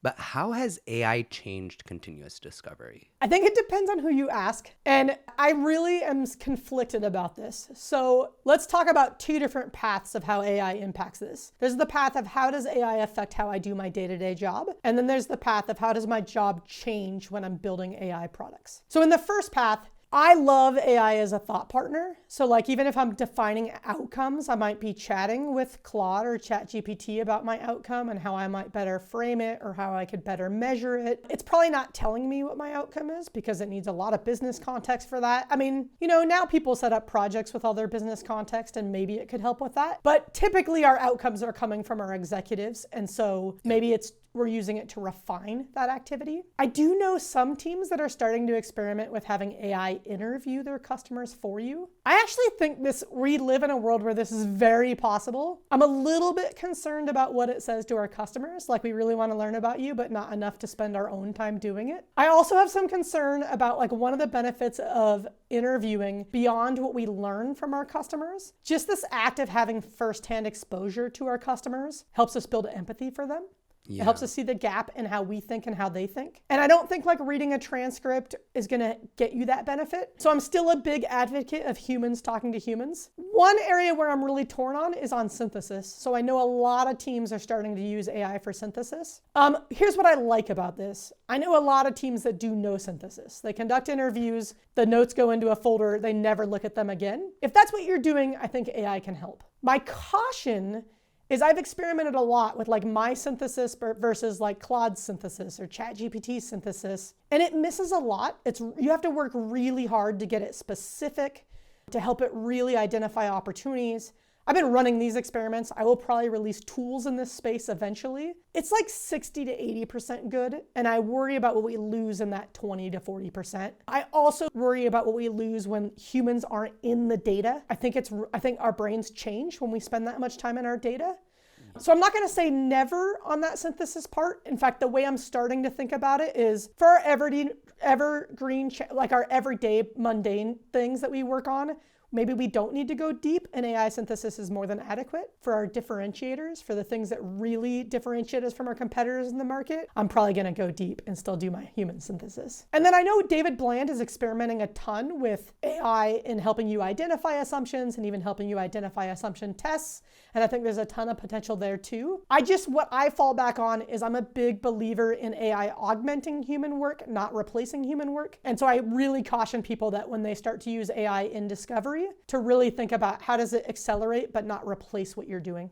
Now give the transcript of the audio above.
But how has AI changed continuous discovery? I think it depends on who you ask. And I really am conflicted about this. So let's talk about two different paths of how AI impacts this. There's the path of how does AI affect how I do my day-to-day job? And then there's the path of how does my job change when I'm building AI products? So in the first path, I love AI as a thought partner. So like even if I'm defining outcomes, I might be chatting with Claude or ChatGPT about my outcome and how I might better frame it or how I could better measure it. It's probably not telling me what my outcome is because it needs a lot of business context for that. I mean, now people set up projects with all their business context and maybe it could help with that. But typically our outcomes are coming from our executives. And so maybe we're using it to refine that activity. I do know some teams that are starting to experiment with having AI interview their customers for you. I actually think we live in a world where this is very possible. I'm a little bit concerned about what it says to our customers. Like we really want to learn about you, but not enough to spend our own time doing it. I also have some concern about like one of the benefits of interviewing beyond what we learn from our customers. Just this act of having firsthand exposure to our customers helps us build empathy for them. Yeah. It helps us see the gap in how we think and how they think. And I don't think like reading a transcript is going to get you that benefit. So I'm still a big advocate of humans talking to humans. One area where I'm really torn on is on synthesis. So I know a lot of teams are starting to use AI for synthesis. Here's what I like about this. I know a lot of teams that do no synthesis. They conduct interviews, the notes go into a folder, they never look at them again. If that's what you're doing, I think AI can help. My caution is I've experimented a lot with like my synthesis versus like Claude's synthesis or ChatGPT's synthesis, and it misses a lot. You have to work really hard to get it specific, to help it really identify opportunities. I've been running these experiments. I will probably release tools in this space eventually. It's like 60 to 80% good, and I worry about what we lose in that 20 to 40%. I also worry about what we lose when humans aren't in the data. I think our brains change when we spend that much time in our data. So I'm not going to say never on that synthesis part. In fact, the way I'm starting to think about it is for our evergreen, like our everyday mundane things that we work on, maybe we don't need to go deep, and AI synthesis is more than adequate. For our differentiators, for the things that really differentiate us from our competitors in the market, I'm probably going to go deep and still do my human synthesis. And then I know David Bland is experimenting a ton with AI in helping you identify assumptions and even helping you identify assumption tests. And I think there's a ton of potential there too. What I fall back on is I'm a big believer in AI augmenting human work, not replacing human work. And so I really caution people that when they start to use AI in discovery, to really think about how does it accelerate but not replace what you're doing.